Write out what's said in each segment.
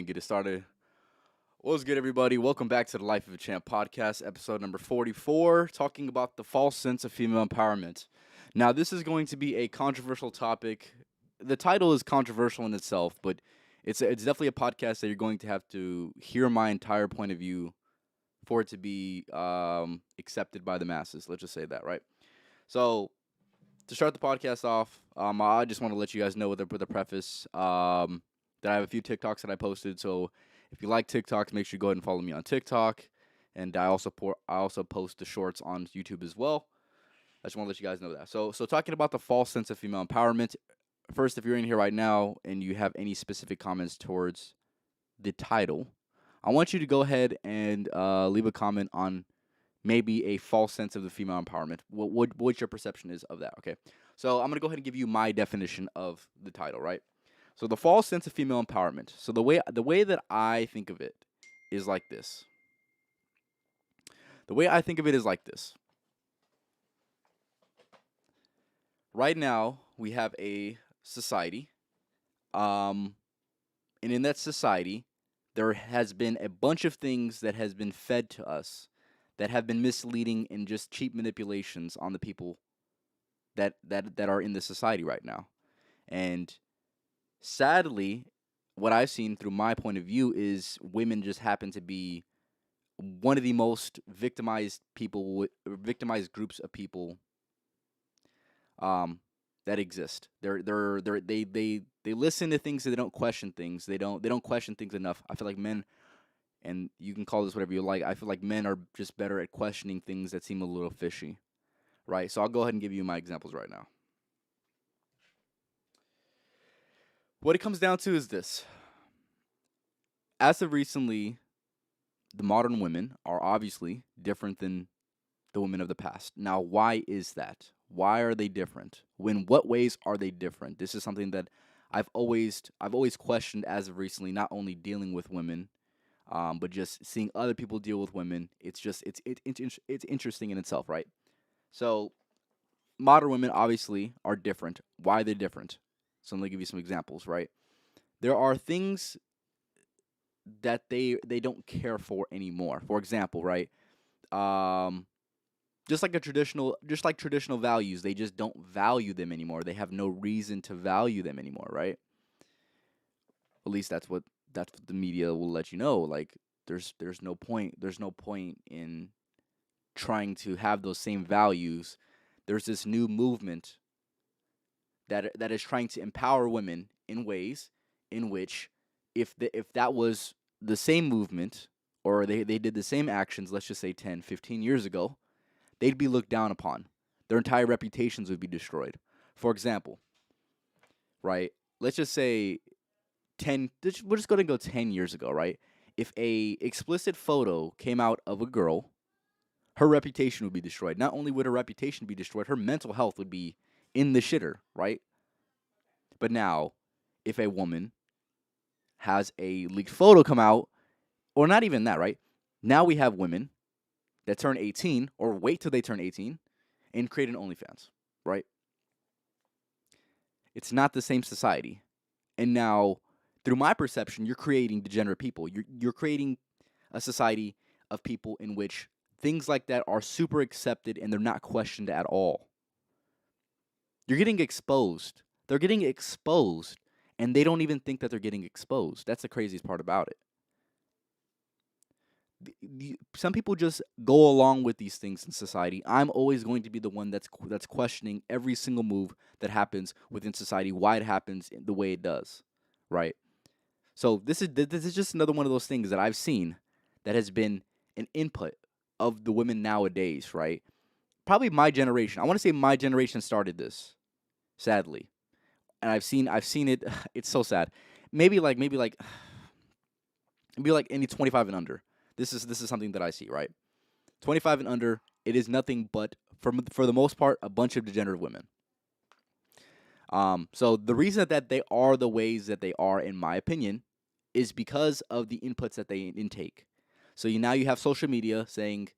And get it started. What's good, everybody? Welcome back to the Life of a Champ podcast, episode number 44, talking about the false sense of female empowerment. Now, this is going to be a controversial topic. The title is controversial in itself, but it's definitely a podcast that you're going to have to hear my entire point of view for it to be accepted by the masses. Let's just say that, right? So, to start the podcast off, I just want to let you guys know with a preface that I have a few TikToks that I posted. So if you like TikToks, make sure you go ahead and follow me on TikTok. And I also post the shorts on YouTube as well. I just want to let you guys know that. So talking about the false sense of female empowerment. First, if you're in here right now and you have any specific comments towards the title, I want you to go ahead and leave a comment on maybe a false sense of the female empowerment. What your perception is of that? Okay, so I'm gonna go ahead and give you my definition of the title, right? So the false sense of female empowerment. So the way that I think of it is like this. The way I think of it is like this. Right now we have a society, um, and in that society, there has been a bunch of things that has been fed to us that have been misleading and just cheap manipulations on the people that are in the society right now. And sadly, what I've seen through my point of view is women just happen to be one of the most victimized groups of people um, that exist. They listen to things that they don't question things. They don't question things enough. I feel like men, and you can call this whatever you like. I feel like men are just better at questioning things that seem a little fishy, right? So I'll go ahead and give you my examples right now. What it comes down to is this: as of recently, the modern women are obviously different than the women of the past. Now, why is that? Why are they different? In what ways are they different? This is something that I've always questioned as of recently. Not only dealing with women, but just seeing other people deal with women. It's interesting in itself, right? So modern women obviously are different. Why they're different? So let me give you some examples, right? There are things that they don't care for anymore. For example, right? Um, just like traditional values, they just don't value them anymore. They have no reason to value them anymore, right? At least that's what the media will let you know. Like there's no point in trying to have those same values. There's this new movement that is trying to empower women in ways in which if that was the same movement, or they did the same actions, let's just say 10, 15 years ago, they'd be looked down upon. Their entire reputations would be destroyed. For example, right? Let's just say we're just going to go 10 years ago, right? If a explicit photo came out of a girl, her reputation would be destroyed. Not only would her reputation be destroyed, her mental health would be in the shitter, right? But now, if a woman has a leaked photo come out, or not even that, right? Now we have women that turn 18 or wait till they turn 18 and create an OnlyFans, right? It's not the same society. And now, through my perception, you're creating degenerate people. You're creating a society of people in which things like that are super accepted and they're not questioned at all. You're getting exposed. They're getting exposed, and they don't even think that they're getting exposed. That's the craziest part about it. Some people just go along with these things in society. I'm always going to be the one that's questioning every single move that happens within society, why it happens the way it does, right? So this is just another one of those things that I've seen that has been an input of the women nowadays, right? Probably my generation. I want to say my generation started this, sadly, and I've seen it. It's so sad. Maybe like maybe like any 25 and under. This is something that I see, right? 25 and under, it is nothing but for the most part a bunch of degenerate women. So the reason that they are the ways that they are, in my opinion, is because of the inputs that they intake. So now you have social media saying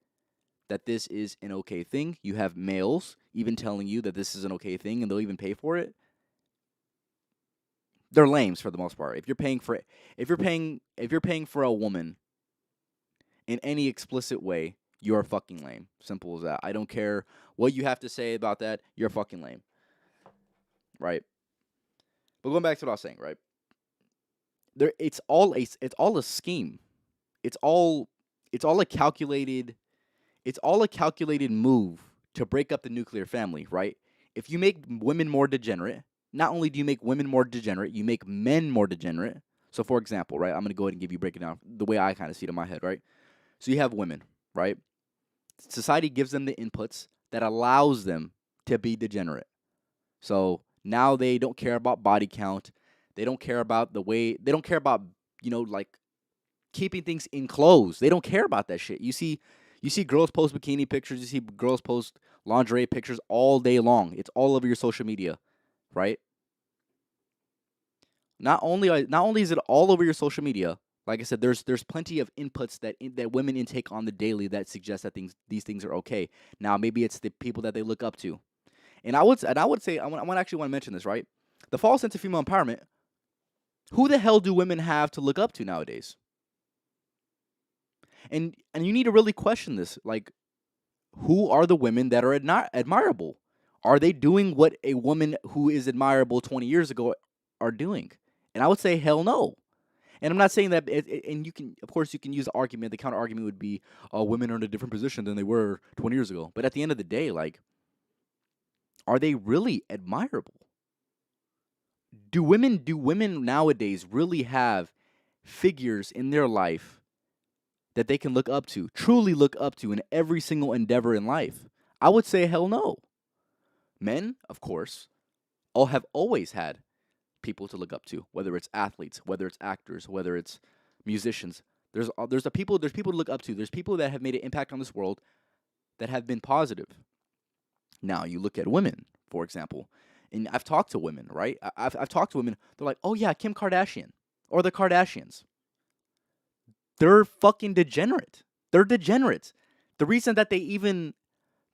that this is an okay thing. You have males even telling you that this is an okay thing, and they'll even pay for it. they're lames for the most part. If you're paying for a woman in any explicit way, you're fucking lame. Simple as that. I don't care what you have to say about that. You're fucking lame, right? But going back to what I was saying, right? It's all a scheme. It's all it's all a calculated it's all a calculated move to break up the nuclear family, right? If you make women more degenerate, not only do you make women more degenerate, you make men more degenerate. So, for example, right, I'm going to go ahead and give you break it down the way I kind of see it in my head, right? So you have women, right? Society gives them the inputs that allows them to be degenerate. So now they don't care about body count. They don't care about they don't care about, like keeping things in clothes. They don't care about that shit. You see girls post bikini pictures, you see girls post lingerie pictures all day long. It's all over your social media, right? Not only is it all over your social media, like I said, there's plenty of inputs that women intake on the daily that suggest that these things are okay. Now maybe it's the people that they look up to, and I would say actually want to mention this, right? The false sense of female empowerment. Who the hell do women have to look up to nowadays? And you need to really question this. Like, who are the women that are admirable? Are they doing what a woman who is admirable 20 years ago are doing? And I would say hell no. And I'm not saying that, and of course, you can use the argument. The counter argument would be, women are in a different position than they were 20 years ago. But at the end of the day, like, are they really admirable? Do women nowadays really have figures in their life that they can look up to, truly look up to in every single endeavor in life? I would say hell no. Men, of course, all have always had people to look up to, whether it's athletes, whether it's actors, whether it's musicians. There's people to look up to. There's people that have made an impact on this world that have been positive. Now you look at women, for example, and I've talked to women, right? I've talked to women. They're like, oh yeah, Kim Kardashian or the Kardashians. They're fucking degenerate. They're degenerates. The reason that they even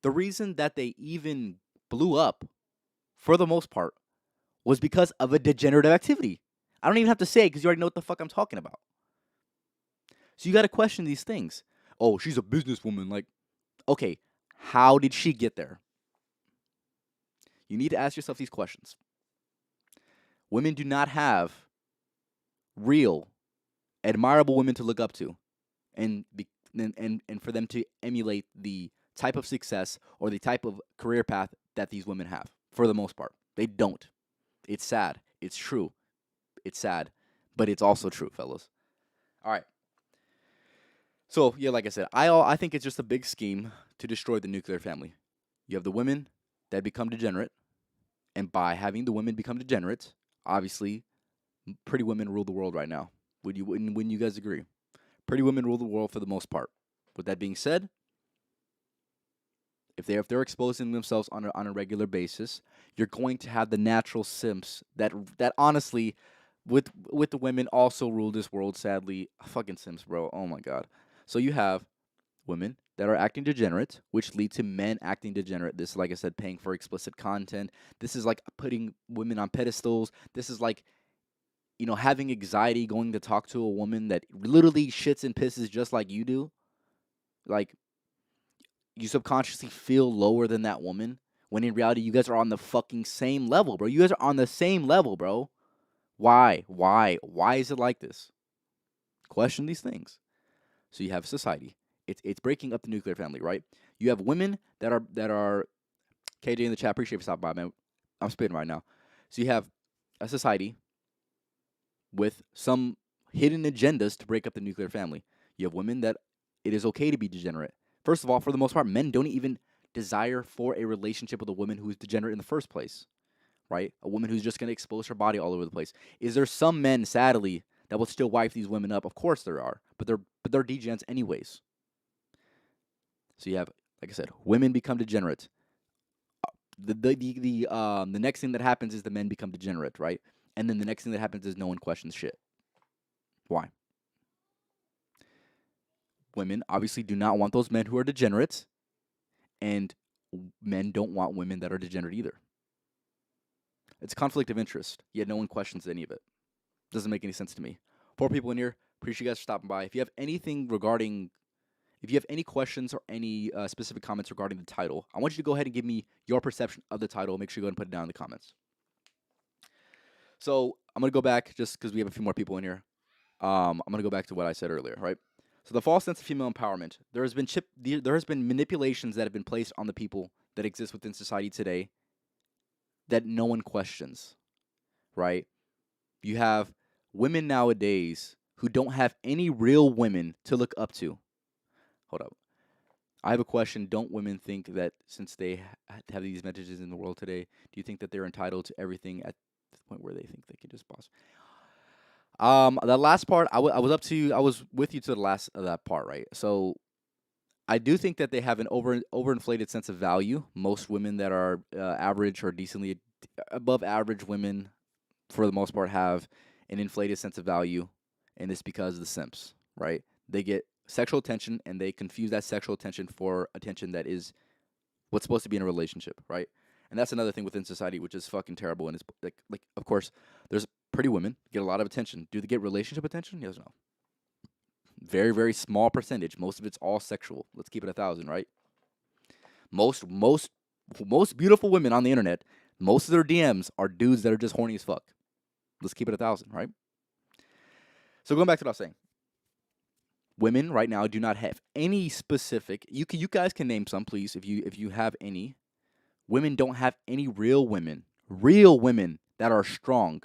the reason that they even blew up, for the most part, was because of a degenerative activity. I don't even have to say it because you already know what the fuck I'm talking about. So you got to question these things. Oh, she's a businesswoman. Like, okay, how did she get there? You need to ask yourself these questions. Women do not have real, admirable women to look up to, and and for them to emulate the type of success or the type of career path that these women have. For the most part, they don't. It's sad. It's true. It's sad, but it's also true, fellas. All right. So yeah, like I said, I think it's just a big scheme to destroy the nuclear family. You have the women that become degenerate, and by having the women become degenerate, obviously, pretty women rule the world right now. Wouldn't you guys agree? Pretty women rule the world for the most part. With that being said, if they're exposing themselves on a regular basis, you're going to have the natural simps that honestly, with the women also rule this world. Sadly, fucking simps, bro. Oh my god. So you have women that are acting degenerate, which lead to men acting degenerate. This, like I said, paying for explicit content. This is like putting women on pedestals. This is like, having anxiety going to talk to a woman that literally shits and pisses just like you do. Like, you subconsciously feel lower than that woman when in reality you guys are on the fucking same level, bro. You guys are on the same level, bro. Why? Why is it like this? Question these things. So you have society. It's breaking up the nuclear family, right? You have women that are KJ in the chat. Appreciate you stopping by, man. I'm spitting right now. So you have a society with some hidden agendas to break up the nuclear family. You have women that it is okay to be degenerate. First of all, for the most part, men don't even desire for a relationship with a woman who is degenerate in the first place, right? A woman who's just going to expose her body all over the place. Is there some men, sadly, that will still wife these women up? Of course there are, but they're degens anyways. So you have, like I said, women become degenerate. The next thing that happens is the men become degenerate, right? And then the next thing that happens is no one questions shit. Why? Women obviously do not want those men who are degenerates, and men don't want women that are degenerate either. It's a conflict of interest, yet no one questions any of it. Doesn't make any sense to me. 4 people in here. Appreciate you guys for stopping by. If you have anything regarding, if you have any questions or any specific comments regarding the title, I want you to go ahead and give me your perception of the title. Make sure you go ahead and put it down in the comments. So I'm gonna go back just because we have a few more people in here. I'm gonna go back to what I said earlier, right? So the false sense of female empowerment. There has been manipulations that have been placed on the people that exist within society today that no one questions, right? You have women nowadays who don't have any real women to look up to. Hold up. I have a question. Don't women think that since they have these messages in the world today, do you think that they're entitled to everything at the point where they think they can just boss? The last part, I was with you to the last of that part, right? So I do think that they have an overinflated sense of value. Most women that are average or decently above average women, for the most part, have an inflated sense of value, and it's because of the simps, right? They get sexual attention, and they confuse that sexual attention for attention that is what's supposed to be in a relationship, right? And that's another thing within society, which is fucking terrible. And it's like, of course, there's pretty women get a lot of attention. Do they get relationship attention? Yes or no? Very, very small percentage. Most of it's all sexual. Let's keep it 1,000, right? Most beautiful women on the internet, most of their DMs are dudes that are just horny as fuck. Let's keep it 1,000, right? So going back to what I was saying, women right now do not have any specific. You guys can name some, please, if you have any. Women don't have any real women that are strong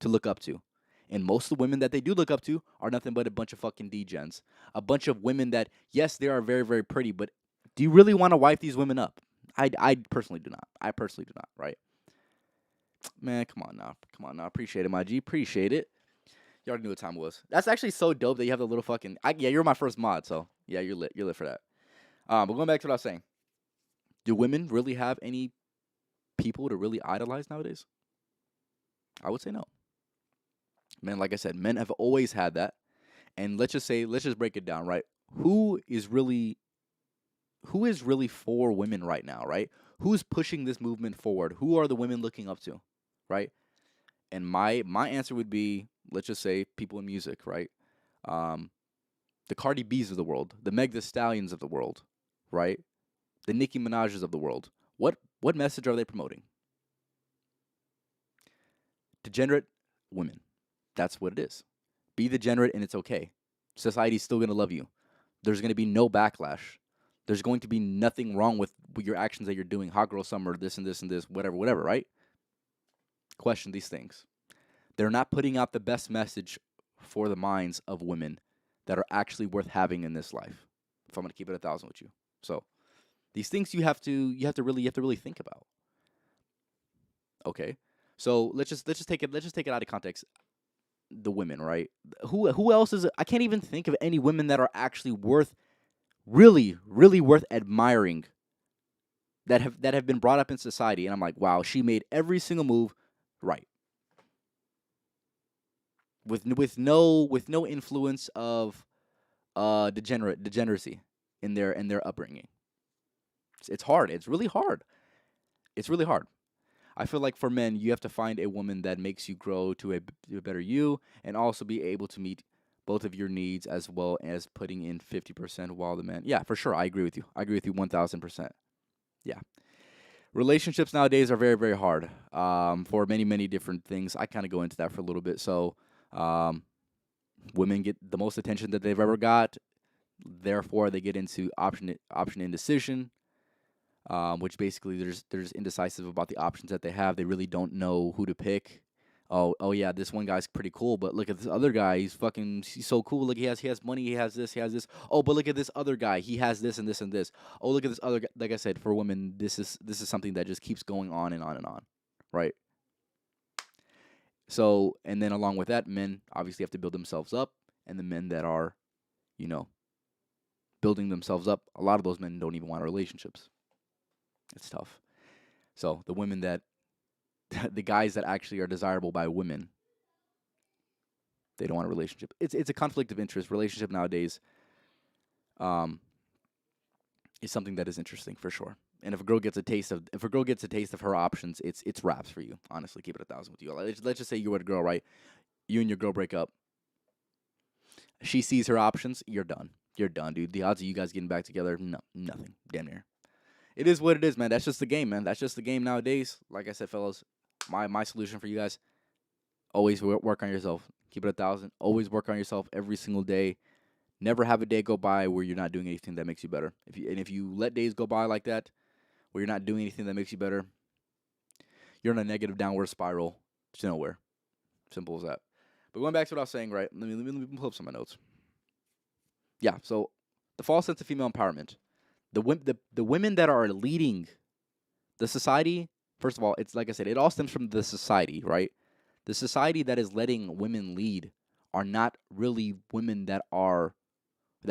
to look up to. And most of the women that they do look up to are nothing but a bunch of fucking degens. A bunch of women that, yes, they are very, very pretty, but do you really want to wife these women up? I personally do not. I personally do not, right? Man, come on now. Appreciate it, my G. Appreciate it. You already knew what time it was. That's actually so dope that you have the little fucking. Yeah, you're my first mod, so yeah, you're lit. You're lit for that. But going back to what I was saying, do women really have any people to really idolize nowadays? I would say no. Men, like I said, men have always had that. And let's just break it down, right? Who is really for women right now, right? Who's pushing this movement forward? Who are the women looking up to, right? And my answer would be, let's just say, people in music, right? The Cardi B's of the world, the Meg Thee Stallions of the world, right? The Nicki Minaj's of the world. What message are they promoting? Degenerate women. That's what it is. Be degenerate and it's okay. Society's still going to love you. There's going to be no backlash. There's going to be nothing wrong with your actions that you're doing. Hot girl summer, this and this and this, whatever, right? Question these things. They're not putting out the best message for the minds of women that are actually worth having in this life. If I'm going to keep it 1,000 with you. So these things you have to really think about. Okay. So let's just take it out of context. The women, right? Who else is it? I can't even think of any women that are actually really worth admiring, that have been brought up in society, and I'm like, wow, she made every single move right, with no influence of degeneracy in their upbringing. It's hard. It's really hard. It's really hard. I feel like for men, you have to find a woman that makes you grow to a better you, and also be able to meet both of your needs, as well as putting in 50% while the man. Yeah, for sure. I agree with you. 1,000%. Yeah. Relationships nowadays are very, very hard for many different things. I kind of go into that for a little bit. So women get the most attention that they've ever got. Therefore, they get into option indecision. Which basically they're just indecisive about the options that they have. They really don't know who to pick. Oh yeah, this one guy's pretty cool, but look at this other guy. He's so cool. Look, he has money. He has this. Oh, but look at this other guy. He has this and this and this. Oh, look at this other guy. Like I said, for women, this is something that just keeps going on and on and on, right? So, and then along with that, men obviously have to build themselves up, and the men that are, building themselves up, a lot of those men don't even want relationships. It's tough. So the women that, the guys that actually are desirable by women, they don't want a relationship. It's a conflict of interest. Relationship nowadays is something that is interesting for sure. And if a girl gets a taste of her options, it's wraps for you. Honestly, keep it 1,000 with you. Like, let's just say you're with a girl, right? You and your girl break up. She sees her options. You're done. You're done, dude. The odds of you guys getting back together, no, nothing. Damn near. It is what it is, man. That's just the game, man. That's just the game nowadays. Like I said, fellas, my solution for you guys: always work on yourself. Keep it 1,000. Always work on yourself every single day. Never have a day go by where you're not doing anything that makes you better. If you let days go by like that, where you're not doing anything that makes you better, you're in a negative downward spiral to nowhere. Simple as that. But going back to what I was saying, right? Let me pull up some of my notes. Yeah. So the false sense of female empowerment. The women that are leading the society. First of all, it's like I said, it all stems from the society, right? The society that is letting women lead are not really women that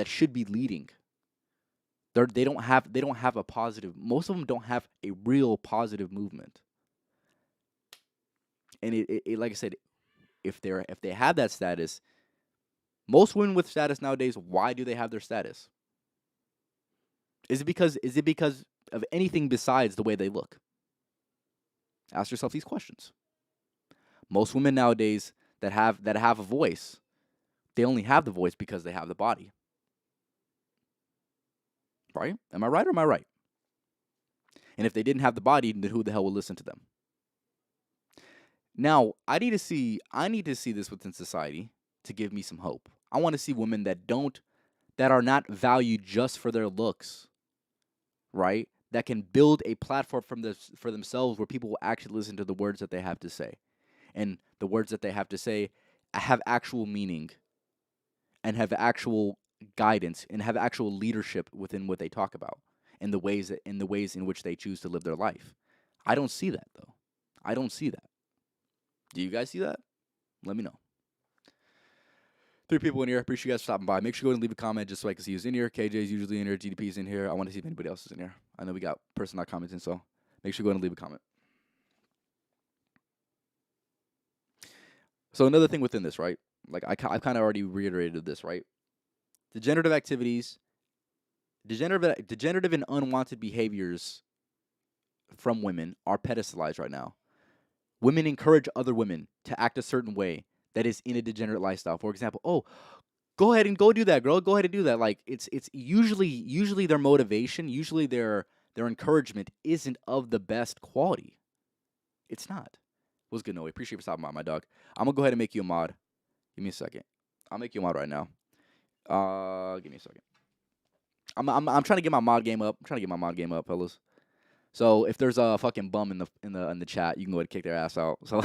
should be leading. They don't have a positive. Most of them don't have a real positive movement. And it like I said, if they have that status, most women with status nowadays, why do they have their status? Is it because of anything besides the way they look? Ask yourself these questions. Most women nowadays that have a voice, they only have the voice because they have the body. Right? Am I right or am I right? And if they didn't have the body, then who the hell would listen to them? Now, I need to see this within society to give me some hope. I want to see women that are not valued just for their looks, right? That can build a platform for themselves where people will actually listen to the words that they have to say. And the words that they have to say have actual meaning and have actual guidance and have actual leadership within what they talk about and the ways in which they choose to live their life. I don't see that though. I don't see that. Do you guys see that? Let me know. 3 people in here. Appreciate you guys stopping by. Make sure you go and leave a comment just so I can see who's in here. KJ's usually in here. GDP's in here. I want to see if anybody else is in here. I know we got person not commenting, so make sure you go and leave a comment. So another thing within this, right? Like I've kind of already reiterated this, right? Degenerative activities, degenerative and unwanted behaviors from women are pedestalized right now. Women encourage other women to act a certain way that is in a degenerate lifestyle. For example, oh, go ahead and go do that, girl. Go ahead and do that. Like it's usually their motivation, usually their encouragement isn't of the best quality. It's not. What's good, Noe? Appreciate you stopping by, my dog. I'm gonna go ahead and make you a mod. Give me a second. I'll make you a mod right now. Give me a second. I'm trying to get my mod game up. I'm trying to get my mod game up, fellas. So if there's a fucking bum in the chat, you can go ahead and kick their ass out. So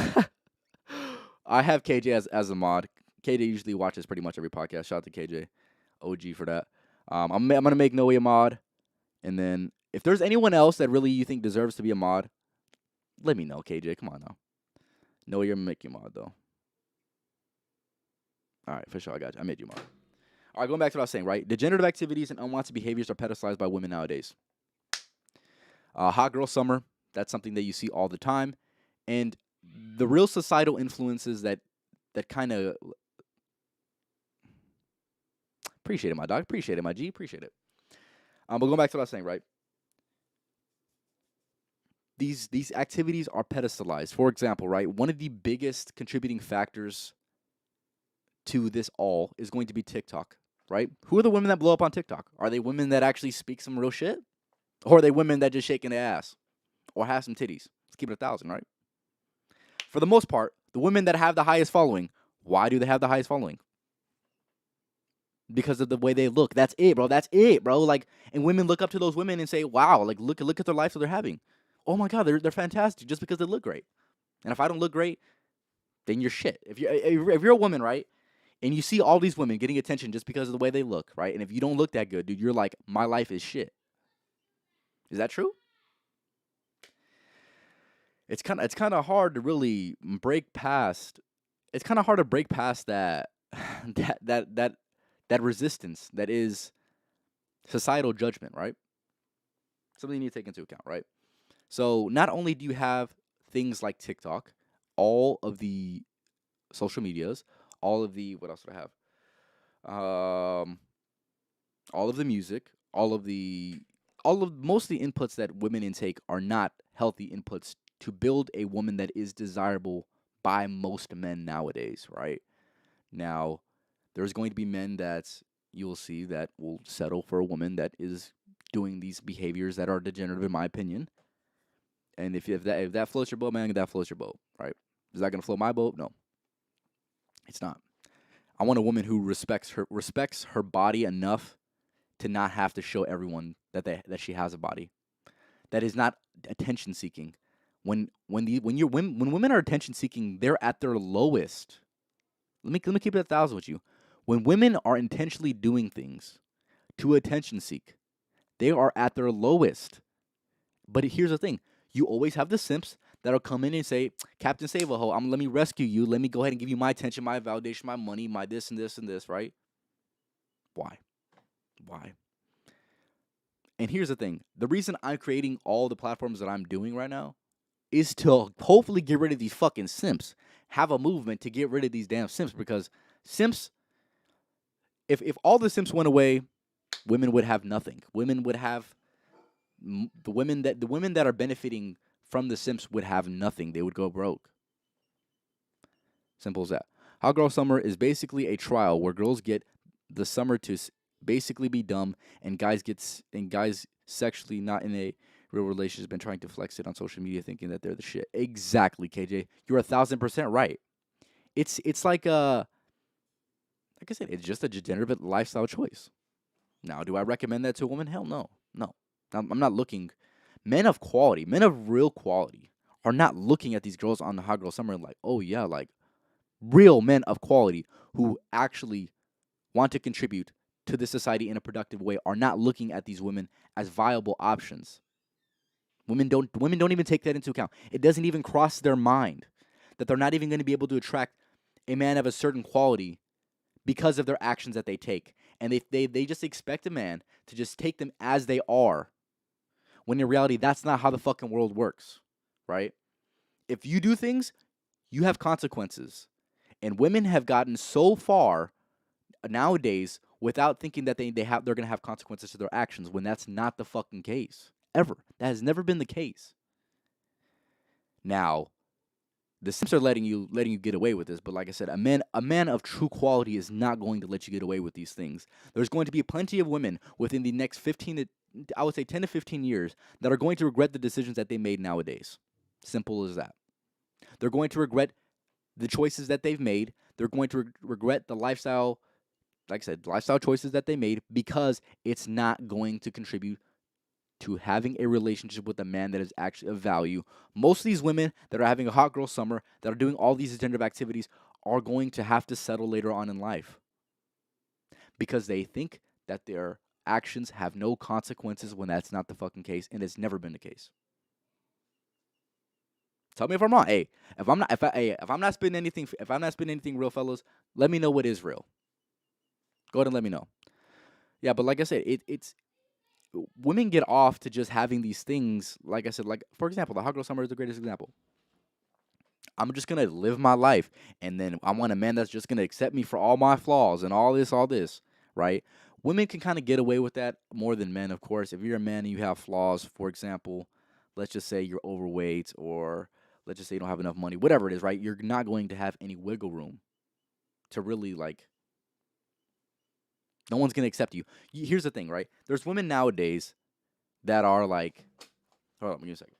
I have KJ as a mod. KJ usually watches pretty much every podcast. Shout out to KJ, OG for that. I'm gonna make Noe a mod, and then if there's anyone else that really you think deserves to be a mod, let me know, KJ. Come on now. Noe, you're making mod though. All right, for sure. I got you. I made you mod. All right, going back to what I was saying, right? Degenerative activities and unwanted behaviors are pedestalized by women nowadays. Hot girl summer, that's something that you see all the time. And the real societal influences that kind of appreciate it, my dog. Appreciate it, my G. Appreciate it. But going back to what I was saying, right? These activities are pedestalized. For example, right? One of the biggest contributing factors to this all is going to be TikTok, right? Who are the women that blow up on TikTok? Are they women that actually speak some real shit? Or are they women that just shaking their ass? Or have some titties? Let's keep it 1,000, right? For the most part, the women that have the highest following, why do they have the highest following? Because of the way they look. That's it, bro. That's it, bro. Like, and women look up to those women and say, wow, like look at their lives that they're having. Oh my God, they're fantastic just because they look great. And if I don't look great, then you're shit. If you're a woman, right? And you see all these women getting attention just because of the way they look, right? And if you don't look that good, dude, you're like, my life is shit. Is that true? It's kind of hard to really break past. It's kind of hard to break past that that resistance that is societal judgment, right? Something you need to take into account, right? So not only do you have things like TikTok, all of the social medias, all of the what else do I have? All of the music, all of the most of the inputs that women intake are not healthy inputs to build a woman that is desirable by most men nowadays, right? Now, there's going to be men that you'll see that will settle for a woman that is doing these behaviors that are degenerative, in my opinion. And if that floats your boat, man, that floats your boat, right? Is that gonna float my boat? No, it's not. I want a woman who respects her body enough to not have to show everyone that she has a body. That is not attention seeking. When women are attention seeking, they're at their lowest. Let me keep it 1,000 with you. When women are intentionally doing things to attention seek, they are at their lowest. But here's the thing: you always have the simps that'll come in and say, "Captain Save-A-Ho, let me rescue you. Let me go ahead and give you my attention, my validation, my money, my this and this and this." Right? Why? Why? And here's the thing: the reason I'm creating all the platforms that I'm doing right now is to hopefully get rid of these fucking simps. Have a movement to get rid of these damn simps, because simps, if all the simps went away, women would have nothing. Women would have the women that are benefiting from the simps would have nothing. They would go broke. Simple as that. Hot Girl Summer is basically a trial where girls get the summer to basically be dumb, and guys sexually not in a real relationship been trying to flex it on social media, thinking that they're the shit. Exactly, KJ. You're 1,000% right. It's like I said, it's just a degenerate lifestyle choice. Now, do I recommend that to a woman? Hell no, no. I'm not looking. Men of quality, men of real quality, are not looking at these girls on the Hot Girl Summer like, oh yeah, like real men of quality who actually want to contribute to the society in a productive way are not looking at these women as viable options. Women don't even take that into account. It doesn't even cross their mind that they're not even going to be able to attract a man of a certain quality because of their actions that they take. And they just expect a man to just take them as they are, when in reality, that's not how the fucking world works, right? If you do things, you have consequences. And women have gotten so far nowadays without thinking that they're going to have consequences to their actions, when that's not the fucking case. Ever. That has never been the case. Now, the Sims are letting you get away with this, but like I said, a man of true quality is not going to let you get away with these things. There's going to be plenty of women within the next 10 to 15 years that are going to regret the decisions that they made nowadays. Simple as that. They're going to regret the choices that they've made. They're going to regret the lifestyle, like I said, lifestyle choices that they made, because it's not going to contribute to having a relationship with a man that is actually of value. Most of these women that are having a hot girl summer, that are doing all these degenerative activities, are going to have to settle later on in life, because they think that their actions have no consequences, when that's not the fucking case, and it's never been the case. Tell me if I'm wrong. Hey, if I'm not spitting anything real, fellas, let me know what is real. Go ahead and let me know. Yeah, but like I said, it's women get off to just having these things. Like I said, like for example, the hot girl summer is the greatest example. I'm just gonna live my life, and then I want a man that's just gonna accept me for all my flaws and all this, right? Women can kind of get away with that more than men, of course. If you're a man and you have flaws, for example, let's just say you're overweight, or let's just say you don't have enough money, whatever it is, right? You're not going to have any wiggle room to really like. No one's gonna accept you. Here's the thing, right? There's women nowadays that are like, hold on, give me a second.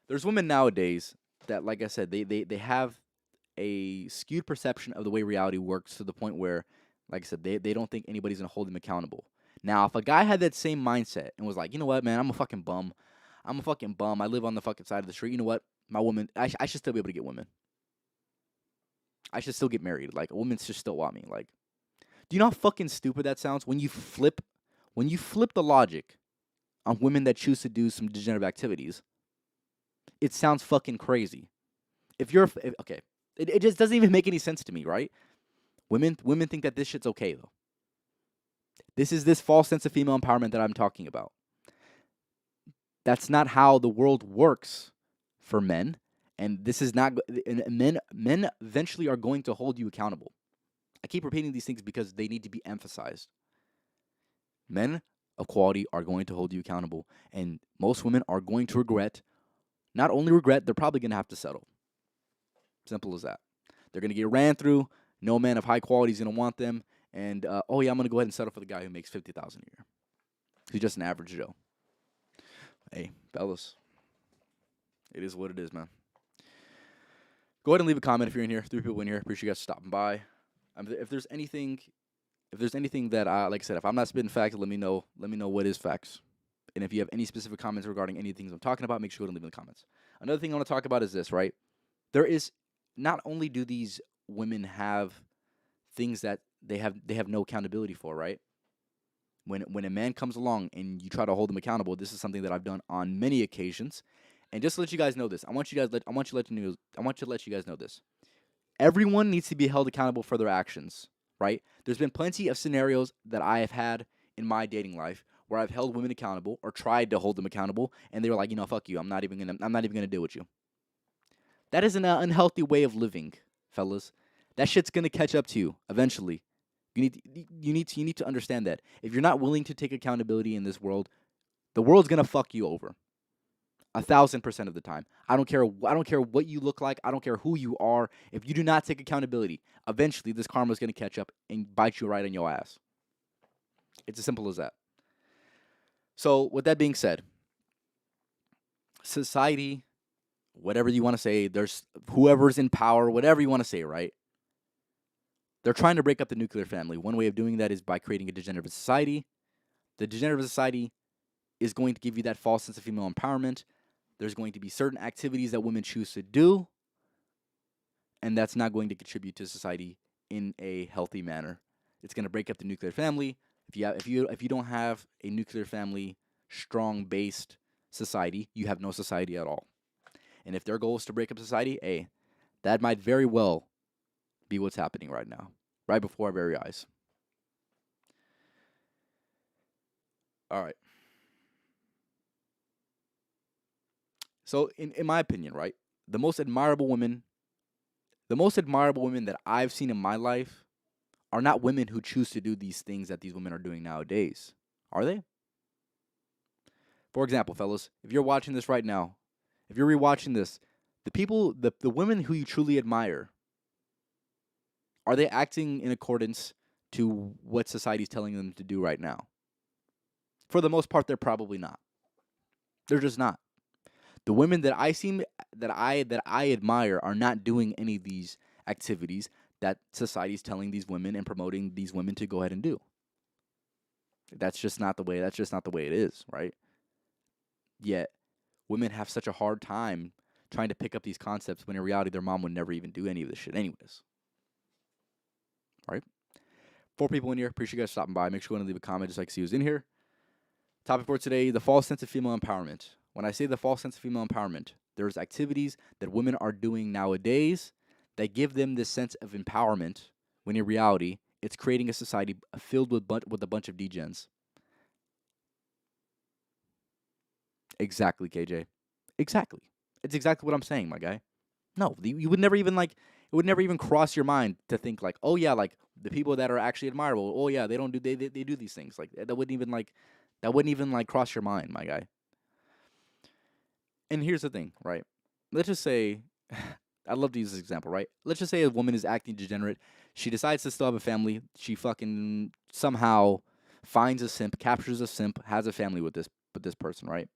There's women nowadays that, like I said, they have a skewed perception of the way reality works, to the point where, like I said, they don't think anybody's gonna hold them accountable. Now, if a guy had that same mindset and was like, you know what, man, I'm a fucking bum. I'm a fucking bum. I live on the fucking side of the street. You know what? My woman, I should still be able to get women. I should still get married. Like, a woman should still want me. Like, do you know how fucking stupid that sounds when you flip the logic on women that choose to do some degenerative activities? It sounds fucking crazy. Okay, it just doesn't even make any sense to me, right? Women think that this shit's okay though. This is this false sense of female empowerment that I'm talking about. That's not how the world works for men, and this is not. And men eventually are going to hold you accountable. I keep repeating these things because they need to be emphasized. Men of quality are going to hold you accountable. And most women are going to not only regret, they're probably going to have to settle. Simple as that. They're going to get ran through. No man of high quality is going to want them. And, oh, yeah, I'm going to go ahead and settle for the guy who makes $50,000 a year. He's just an average Joe. Hey, fellas, it is what it is, man. Go ahead and leave a comment if you're in here. 3 people in here. Appreciate you guys stopping by. If there's anything that like I said, if I'm not spitting facts, let me know. Let me know what is facts. And if you have any specific comments regarding any things I'm talking about, make sure to leave in the comments. Another thing I want to talk about is this, right? There is not only do these women have things that they have no accountability for, right? When a man comes along and you try to hold them accountable, this is something that I've done on many occasions. And just to let you guys know this, I want to let you guys know this. Everyone needs to be held accountable for their actions, right? There's been plenty of scenarios that I have had in my dating life where I've held women accountable or tried to hold them accountable, and they were like, fuck you, I'm not even gonna deal with you. That is an unhealthy way of living, fellas. That shit's gonna catch up to you eventually. You need to understand that if you're not willing to take accountability in this world, the world's gonna fuck you over. 1,000% of the time. I don't care what you look like. I don't care who you are. If you do not take accountability, eventually this karma is gonna catch up and bite you right in your ass. It's as simple as that. So, with that being said, society, whatever you want to say, there's whoever's in power, whatever you want to say, right? They're trying to break up the nuclear family. One way of doing that is by creating a degenerative society. The degenerative society is going to give you that false sense of female empowerment. There's going to be certain activities that women choose to do, and that's not going to contribute to society in a healthy manner. It's going to break up the nuclear family. If you don't have a nuclear family strong based society, you have no society at all. And if their goal is to break up society, that might very well be what's happening right now, right before our very eyes. All right. So in my opinion, right, the most admirable women that I've seen in my life are not women who choose to do these things that these women are doing nowadays. Are they? For example, fellas, if you're watching this right now, if you're rewatching this, the women who you truly admire, are they acting in accordance to what society's telling them to do right now? For the most part, they're probably not. They're just not. The women that I admire are not doing any of these activities that society's telling these women and promoting these women to go ahead and do. That's just not the way it is, right? Yet women have such a hard time trying to pick up these concepts when in reality their mom would never even do any of this shit anyways. All right? 4 people in here. Appreciate you guys stopping by. Make sure you leave a comment just so I can see who's in here. Topic for today, the false sense of female empowerment. When I say the false sense of female empowerment, there's activities that women are doing nowadays that give them this sense of empowerment when in reality, it's creating a society filled with a bunch of degens. Exactly, KJ. Exactly. It's exactly what I'm saying, my guy. No, you would never even it would never even cross your mind to think like, oh yeah, like the people that are actually admirable, oh yeah, they do these things. Like that wouldn't even cross your mind, my guy. And here's the thing, right? Let's just say I love to use this example, right? Let's just say a woman is acting degenerate. She decides to still have a family. She fucking somehow finds a simp, captures a simp, has a family with this person, right?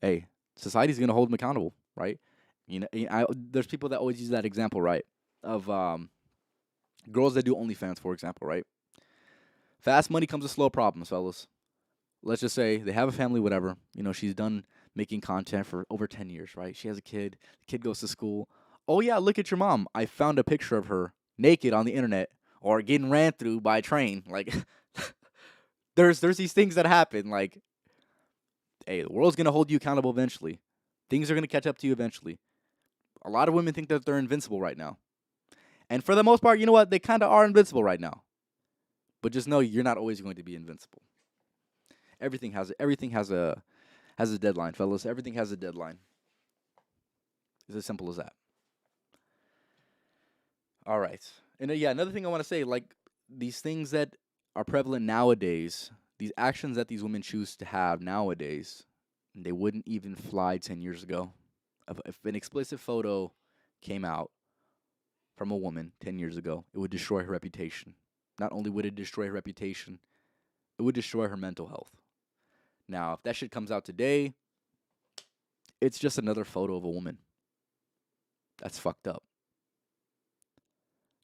Hey, society's gonna hold them accountable, right? There's people that always use that example, right? Of girls that do OnlyFans, for example, right? Fast money comes with slow problems, fellas. Let's just say they have a family, whatever. She's done making content for over 10 years, right? She has a kid. The kid goes to school. Oh, yeah, look at your mom. I found a picture of her naked on the internet or getting ran through by a train. Like, there's these things that happen. Like, hey, the world's going to hold you accountable eventually. Things are going to catch up to you eventually. A lot of women think that they're invincible right now. And for the most part, you know what? They kind of are invincible right now. But just know you're not always going to be invincible. Everything has a deadline, fellas. Everything has a deadline. It's as simple as that. All right. And yeah, another thing I want to say, like these things that are prevalent nowadays, these actions that these women choose to have nowadays, they wouldn't even fly 10 years ago. If an explicit photo came out from a woman 10 years ago, it would destroy her reputation. Not only would it destroy her reputation, it would destroy her mental health. Now, if that shit comes out today, it's just another photo of a woman. That's fucked up.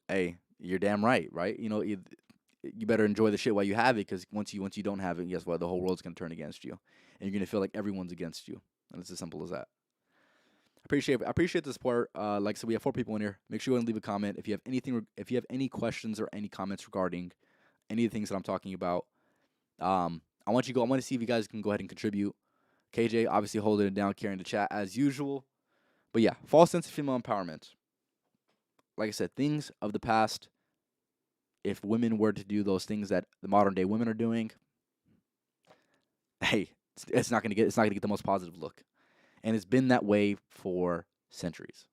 Hey, you're damn right, right? You better enjoy the shit while you have it, because once you don't have it, guess what? The whole world's gonna turn against you, and you're gonna feel like everyone's against you, and it's as simple as that. I appreciate the support. Like I said, we have 4 people in here. Make sure you go and leave a comment if you have anything. If you have any questions or any comments regarding any of the things that I'm talking about. I want to see if you guys can go ahead and contribute. KJ obviously holding it down, carrying the chat as usual. But yeah, false sense of female empowerment. Like I said, things of the past. If women were to do those things that the modern day women are doing, hey, it's not gonna get the most positive look, and it's been that way for centuries.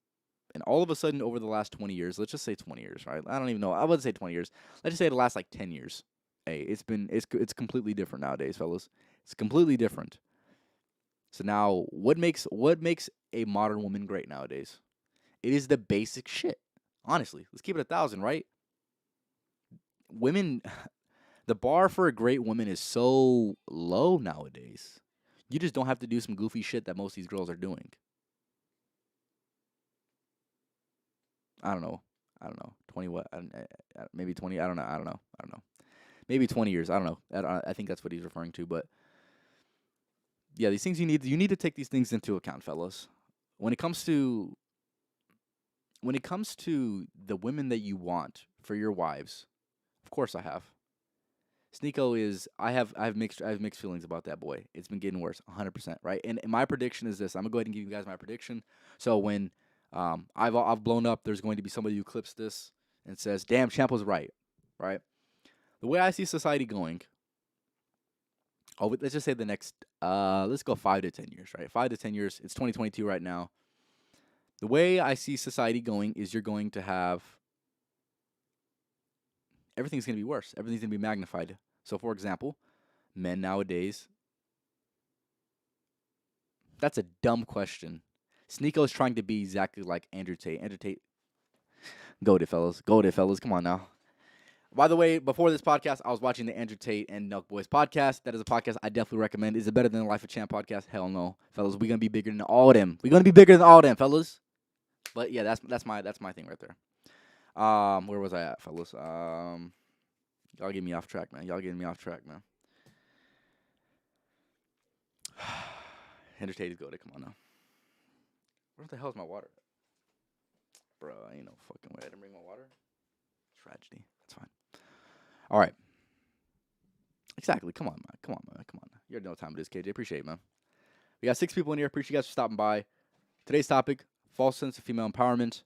And all of a sudden, over the last 20 years, let's just say 20 years, right? I don't even know. I wouldn't say 20 years. Let's just say the last like 10 years. Hey, it's completely different nowadays, fellas. It's completely different. So now, what makes a modern woman great nowadays? It is the basic shit. Honestly, let's keep it 1,000, right? Women, the bar for a great woman is so low nowadays. You just don't have to do some goofy shit that most of these girls are doing. I don't know. 20 what? Maybe 20. I don't know. Maybe 20 years. I don't know. I think that's what he's referring to. But yeah, these things you need to take these things into account, fellas. When it comes to the women that you want for your wives, of course I have. Sneeko is I have mixed feelings about that boy. It's been getting worse, 100%, right? And my prediction is this. I'm gonna go ahead and give you guys my prediction. So when I've blown up, there's going to be somebody who clips this and says, "Damn, Champ was right," right? The way I see society going. Oh, let's just say the next. Let's go 5 to 10 years, right? 5 to 10 years. It's 2022 right now. The way I see society going is you're going to have everything's going to be worse. Everything's going to be magnified. So, for example, men nowadays. That's a dumb question. Sneeko is trying to be exactly like Andrew Tate. Andrew Tate. Go to fellas. Come on now. By the way, before this podcast, I was watching the Andrew Tate and Nelk Boys podcast. That is a podcast I definitely recommend. Is it better than the Life of Champ podcast? Hell no, fellas. We're gonna be bigger than all of them. We're gonna be bigger than all of them, fellas. But yeah, that's my thing right there. Where was I at, fellas? Y'all getting me off track, man. Andrew Tate is good. Come on now. Where the hell is my water? Bro, ain't no fucking way I didn't bring my water. Tragedy. That's fine. All right. Exactly. Come on, man. You already know what time it is, KJ. Appreciate it, man. We got 6 people in here. Appreciate you guys for stopping by. Today's topic, false sense of female empowerment.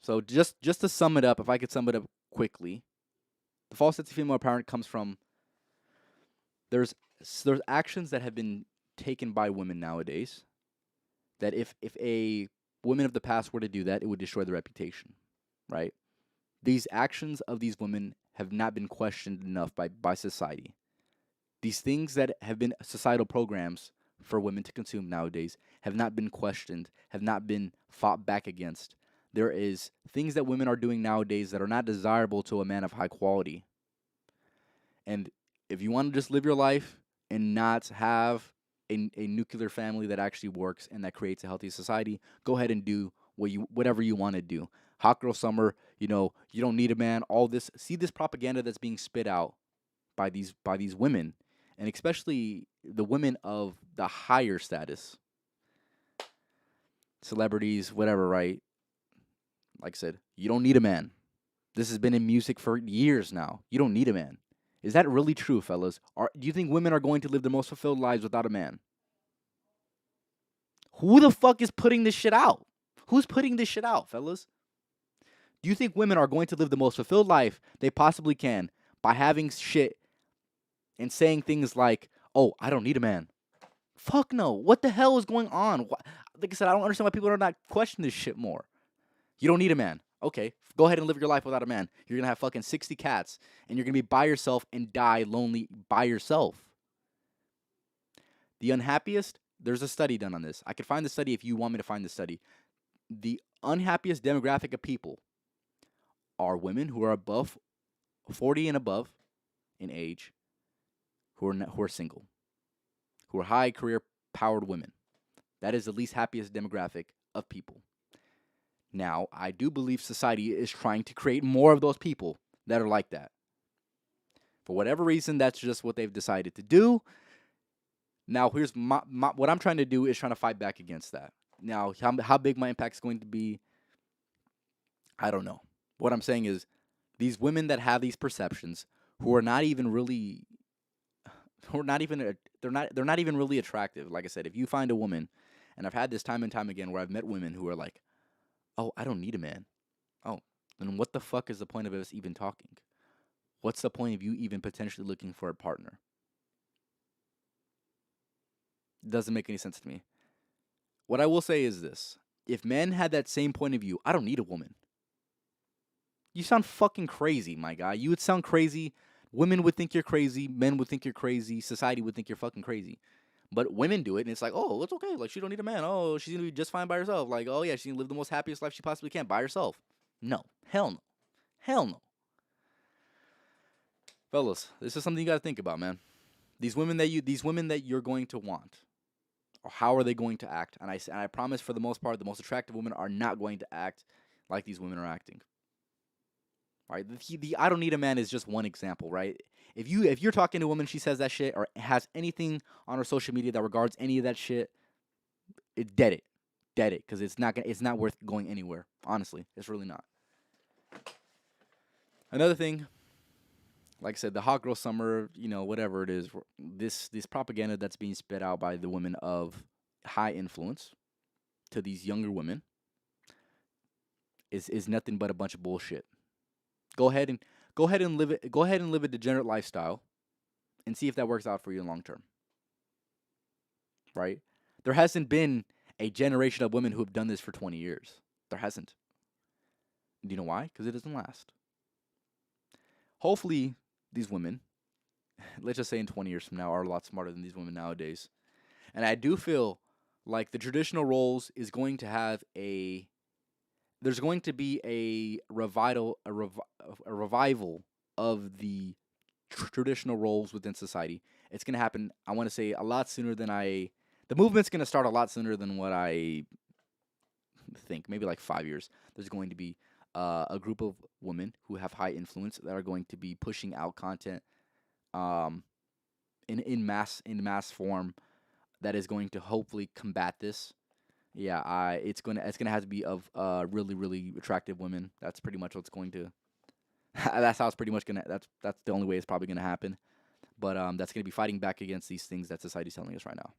So just to sum it up, if I could sum it up quickly, the false sense of female empowerment comes from there's actions that have been taken by women nowadays that if a woman of the past were to do that, it would destroy their reputation, right? These actions of these women have not been questioned enough by society. These things that have been societal programs for women to consume nowadays have not been questioned, have not been fought back against. There is things that women are doing nowadays that are not desirable to a man of high quality. And if you want to just live your life and not have a nuclear family that actually works and that creates a healthy society, go ahead and do whatever you want to do. Hot girl summer, you don't need a man. All this, see this propaganda that's being spit out by these women, and especially the women of the higher status, celebrities, whatever, right? Like I said, you don't need a man. This has been in music for years now. You don't need a man. Is that really true, fellas? Do you think women are going to live their most fulfilled lives without a man? Who the fuck is putting this shit out? Who's putting this shit out, fellas? Do you think women are going to live the most fulfilled life they possibly can by having shit and saying things like, "Oh, I don't need a man"? Fuck no. What the hell is going on? Like I said, I don't understand why people are not questioning this shit more. You don't need a man. Okay, go ahead and live your life without a man. You're gonna have fucking 60 cats, and you're gonna be by yourself and die lonely by yourself. The unhappiest, there's a study done on this. I could find the study if you want me to find the study. The unhappiest demographic of people are women who are above 40 and above in age, who are single, who are high career powered women. That is the least happiest demographic of people. Now, I do believe society is trying to create more of those people that are like that. For whatever reason, that's just what they've decided to do. Now, here's what I'm trying to do is trying to fight back against that. Now, how big my impact is going to be, I don't know. What I'm saying is, these women that have these perceptions, who are not even really, who are not even, they're not even really attractive. Like I said, if you find a woman, and I've had this time and time again where I've met women who are like, oh, I don't need a man. Oh, then what the fuck is the point of us even talking? What's the point of you even potentially looking for a partner? It doesn't make any sense to me. What I will say is this. If men had that same point of view, I don't need a woman. You sound fucking crazy, my guy. You would sound crazy. Women would think you're crazy. Men would think you're crazy. Society would think you're fucking crazy. But women do it, and it's like, oh, it's okay. Like, she don't need a man. Oh, she's going to be just fine by herself. Like, oh, yeah, she's going to live the most happiest life she possibly can by herself. No. Hell no. Hell no. Fellas, this is something you got to think about, man. These women that you're going to want, or how are they going to act? And I promise, for the most part, the most attractive women are not going to act like these women are acting. Right? The I don't need a man is just one example, right? If you're talking to a woman, she says that shit or has anything on her social media that regards any of that shit, dead it, because it's not worth going anywhere. Honestly, it's really not. Another thing, like I said, the hot girl summer, whatever it is, this propaganda that's being spit out by the women of high influence to these younger women is nothing but a bunch of bullshit. Go ahead and live it. Go ahead and live a degenerate lifestyle, and see if that works out for you in long term. Right? There hasn't been a generation of women who have done this for 20 years. There hasn't. Do you know why? Because it doesn't last. Hopefully, these women, let's just say in 20 years from now, are a lot smarter than these women nowadays. And I do feel like the traditional roles is going to have there's going to be a revival of the traditional roles within society. It's going to happen, I want to say, a lot sooner than the movement's going to start a lot sooner than what I think. Maybe like 5 years. There's going to be a group of women who have high influence that are going to be pushing out content in mass form that is going to hopefully combat this. Yeah, it's gonna have to be of really, really attractive women. That's pretty much what's going to. That's how it's pretty much gonna. That's the only way it's probably gonna happen. But that's gonna be fighting back against these things that society's telling us right now.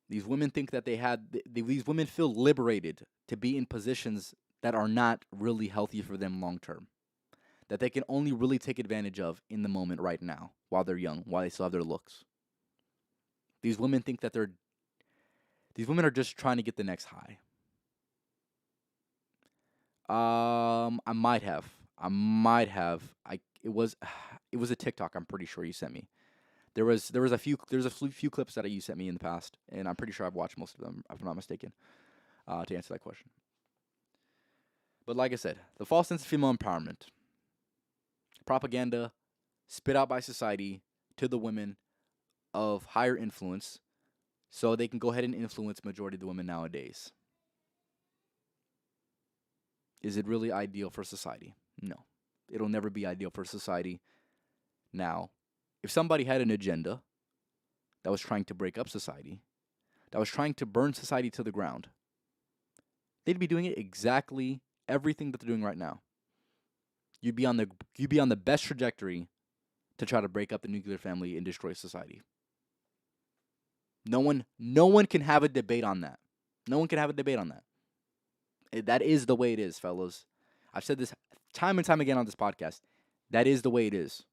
These women think that these women feel liberated to be in positions that are not really healthy for them long term. That they can only really take advantage of in the moment right now, while they're young, while they still have their looks. These women think that these women are just trying to get the next high. I might have. It was a TikTok. I'm pretty sure you sent me. There's a few clips that you sent me in the past, and I'm pretty sure I've watched most of them, if I'm not mistaken. To answer that question. But like I said, the false sense of female empowerment, propaganda, spit out by society to the women of higher influence, so they can go ahead and influence majority of the women nowadays. Is it really ideal for society? No. It'll never be ideal for society. Now, if somebody had an agenda that was trying to break up society, that was trying to burn society to the ground, they'd be doing it exactly everything that they're doing right now. You'd be on the best trajectory to try to break up the nuclear family and destroy society. No one can have a debate on that. No one can have a debate on that. That is the way it is, fellas. I've said this time and time again on this podcast. That is the way it is.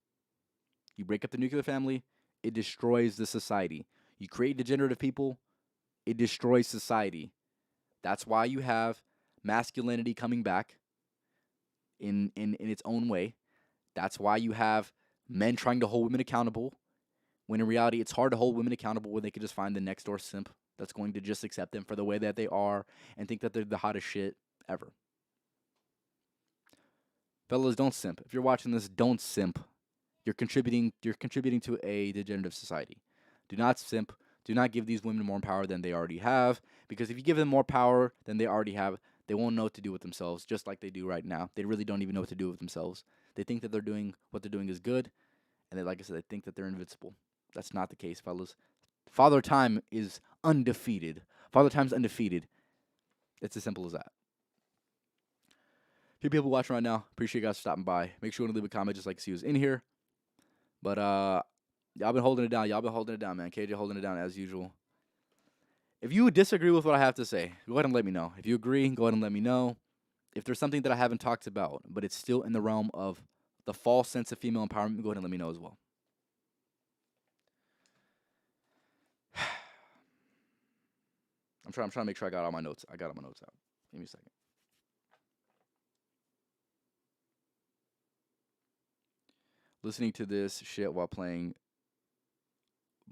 You break up the nuclear family, it destroys the society. You create degenerative people, it destroys society. That's why you have masculinity coming back in its own way. That's why you have men trying to hold women accountable, when in reality it's hard to hold women accountable when they could just find the next door simp that's going to just accept them for the way that they are and think that they're the hottest shit ever. Fellas, don't simp. If you're watching this, don't simp. You're contributing to a degenerative society. Do not simp. Do not give these women more power than they already have, because if you give them more power than they already have, they won't know what to do with themselves, just like they do right now. They really don't even know what to do with themselves. They think that what they're doing is good, and they, like I said, they think that they're invincible. That's not the case, fellas. Father Time is undefeated. Father Time's undefeated. It's as simple as that. Few people watching right now. Appreciate you guys stopping by. Make sure you leave a comment just like to see who's in here. But y'all been holding it down. Y'all been holding it down, man. KJ holding it down as usual. If you disagree with what I have to say, go ahead and let me know. If you agree, go ahead and let me know. If there's something that I haven't talked about, but it's still in the realm of the false sense of female empowerment, go ahead and let me know as well. I'm trying to make sure I got all my notes. I got all my notes out. Give me a second. Listening to this shit while playing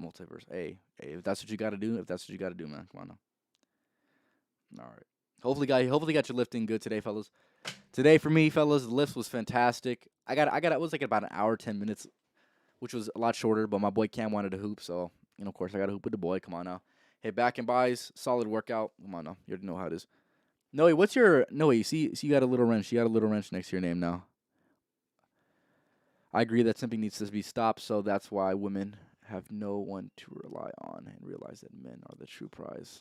multiverse. Hey, if that's what you got to do, man. Come on now. All right. Hopefully got your lifting good today, fellas. Today for me, fellas, the lift was fantastic. It was like about an hour, 10 minutes, which was a lot shorter, but my boy Cam wanted to hoop, so, of course, I got to hoop with the boy. Come on now. Hey, back and buys, solid workout. Come on now. You already know how it is. Noe, you see you got a little wrench. You got a little wrench next to your name now. I agree that simping needs to be stopped, so that's why women have no one to rely on and realize that men are the true prize.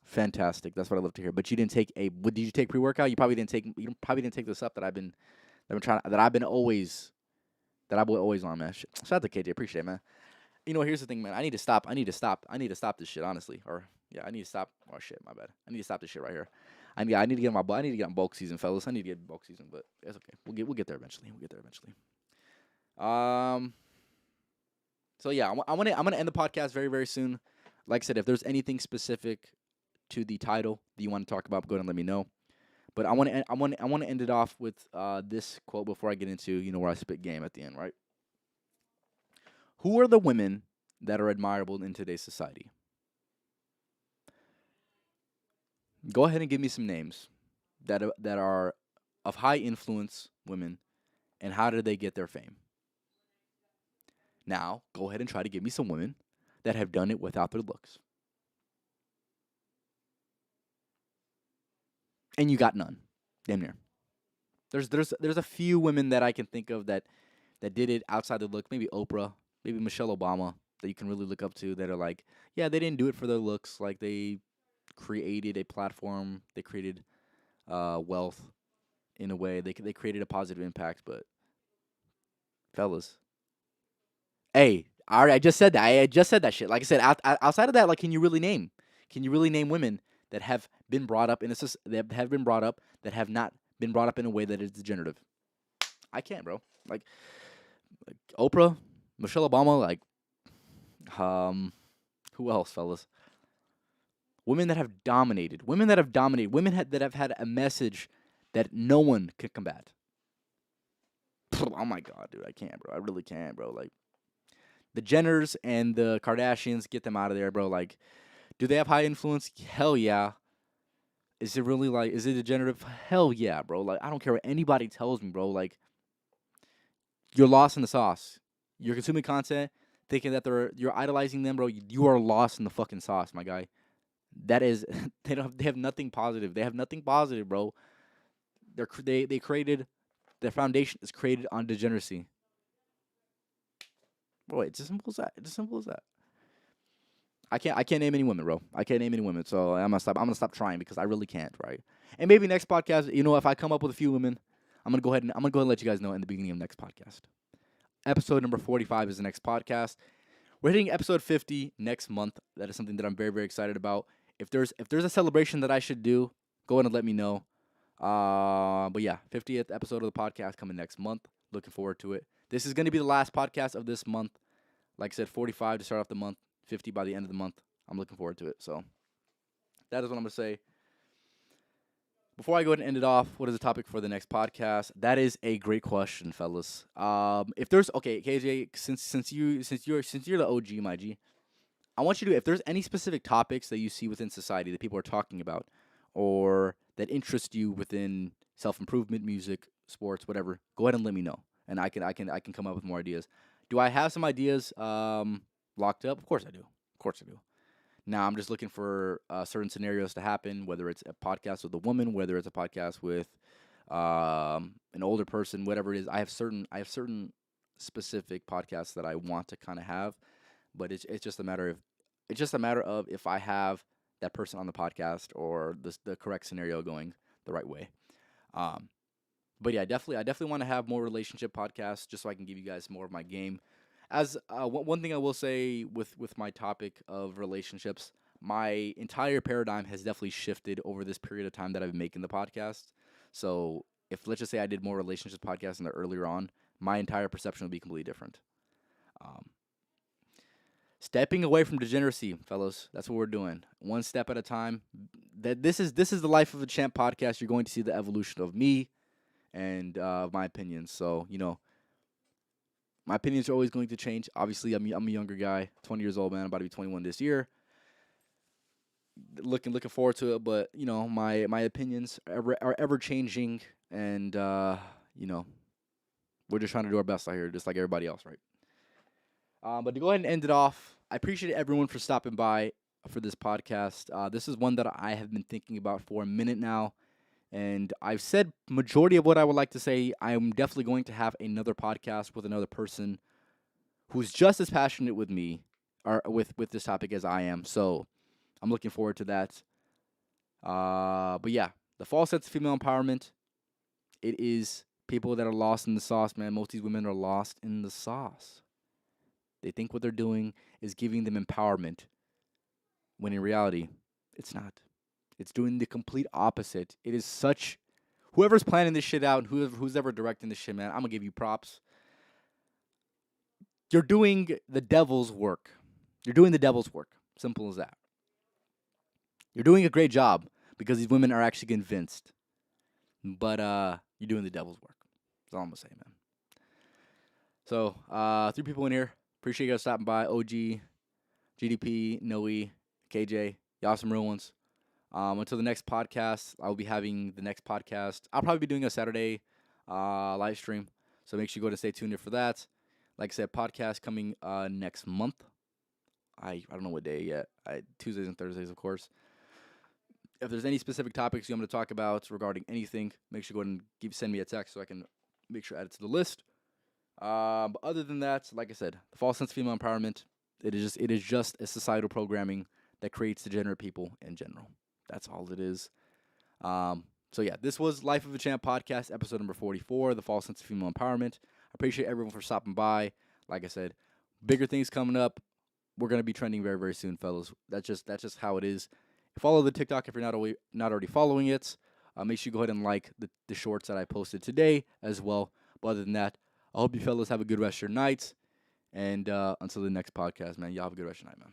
Fantastic. That's what I love to hear. But you didn't take did you take pre-workout? You probably didn't take this up that I've been always on, man. Shout out to KJ. Appreciate it, man. Here's the thing, man. I need to stop this shit, honestly. I need to stop. Oh shit, my bad. I need to stop this shit right here. I need to get on bulk season, fellas. I need to get bulk season, but it's okay. We'll get there eventually. So yeah, I'm gonna end the podcast very, very soon. Like I said, if there's anything specific to the title that you want to talk about, go ahead and let me know. But I want to end it off with this quote before I get into where I spit game at the end, right? Who are the women that are admirable in today's society? Go ahead and give me some names that are of high influence women, and how did they get their fame? Now, go ahead and try to give me some women that have done it without their looks. And you got none. Damn near. There's a few women that I can think of that did it outside the look. Maybe Oprah, maybe Michelle Obama, that you can really look up to, that are like, yeah, they didn't do it for their looks. Like, they created a platform. They created wealth in a way. They created a positive impact. But fellas, hey, I just said that. I just said that shit. Like I said, outside of that, like, can you really name women that have been brought up that have not been brought up in a way that is degenerative? I can't, bro. Like Oprah, Michelle Obama, like, who else, fellas? Women that have dominated. Women that have had a message that no one could combat. Oh my god, dude, I can't, bro. I really can't, bro. Like, the Jenners and the Kardashians, get them out of there, bro. Like, do they have high influence? Hell yeah. Is it degenerative? Hell yeah, bro. Like, I don't care what anybody tells me, bro. Like, you're lost in the sauce. You're consuming content, thinking that you're idolizing them, bro. You are lost in the fucking sauce, my guy. That is, they have nothing positive. They have nothing positive, bro. They created, their foundation is created on degeneracy. Bro, it's as simple as that. I can't name any women, bro. I can't name any women. So I'm gonna stop trying, because I really can't, right? And maybe next podcast, if I come up with a few women, I'm gonna go ahead and let you guys know in the beginning of next podcast. Episode number 45 is the next podcast. We're hitting episode 50 next month. That is something that I'm very, very excited about. If there's a celebration that I should do, go ahead and let me know. But yeah, 50th episode of the podcast coming next month. Looking forward to it. This is going to be the last podcast of this month. Like I said, 45 to start off the month, 50 by the end of the month. I'm looking forward to it. So That is what I'm gonna say. Before I go ahead and end it off, what is the topic for the next podcast? That is a great question, fellas. If there's okay, KJ, since you're the OG, my G, I want you to, if there's any specific topics that you see within society that people are talking about, or that interest you within self improvement, music, sports, whatever, go ahead and let me know, and I can come up with more ideas. Do I have some ideas locked up? Of course I do. Of course I do. Now I'm just looking for certain scenarios to happen, whether it's a podcast with a woman, whether it's a podcast with an older person, whatever it is. I have certain specific podcasts that I want to kind of have, but it's just a matter of if I have that person on the podcast or the correct scenario going the right way. Um, but yeah, I definitely want to have more relationship podcasts just so I can give you guys more of my game. As one thing I will say with my topic of relationships, my entire paradigm has definitely shifted over this period of time that I've been making the podcast. So if let's just say I did more relationships podcasts in the earlier on, my entire perception would be completely different. Um, Stepping away from degeneracy, fellows. That's what we're doing. One step at a time. That this is the Life of a Champ podcast. You're going to see the evolution of me and my opinions. So my opinions are always going to change. Obviously, I'm a younger guy, 20 years old, man. I'm about to be 21 this year. Looking forward to it, but my opinions are ever changing, and we're just trying to do our best out here, just like everybody else, right? But to go ahead and end it off, I appreciate everyone for stopping by for this podcast. This is one that I have been thinking about for a minute now, and I've said majority of what I would like to say. I am definitely going to have another podcast with another person who's just as passionate with me or with this topic as I am. So I'm looking forward to that. But yeah, the false sense of female empowerment. It is people that are lost in the sauce, man. Most of these women are lost in the sauce. They think what they're doing is giving them empowerment, when in reality, it's not. It's doing the complete opposite. It is such. Whoever's planning this shit out and who's ever directing this shit, man, I'm gonna give you props. You're doing the devil's work. You're doing the devil's work. Simple as that. You're doing a great job because these women are actually convinced. But you're doing the devil's work. That's all I'm gonna say, man. So, three people in here. Appreciate you guys stopping by. OG, GDP, Noe, KJ. Y'all some real ones. Until the next podcast, I'll be having the next podcast. I'll probably be doing a Saturday live stream. So make sure you go to stay tuned here for that. Like I said, podcast coming next month. I don't know what day yet. Tuesdays and Thursdays, of course. If there's any specific topics you want me to talk about regarding anything, make sure you go ahead and send me a text so I can make sure I add it to the list. But other than that, like I said, the false sense of female empowerment, it is just a societal programming that creates degenerate people in general. That's all it is. So yeah, this was Life of a Champ podcast, episode number 44, the false sense of female empowerment. I appreciate everyone for stopping by. Like I said, bigger things coming up. We're gonna be trending very, very soon, fellas. That's just how it is. Follow the TikTok if you're not already following it. Make sure you go ahead and like the shorts that I posted today as well. But other than that, I hope you fellas have a good rest of your night. And until the next podcast, man, y'all have a good rest of your night, man.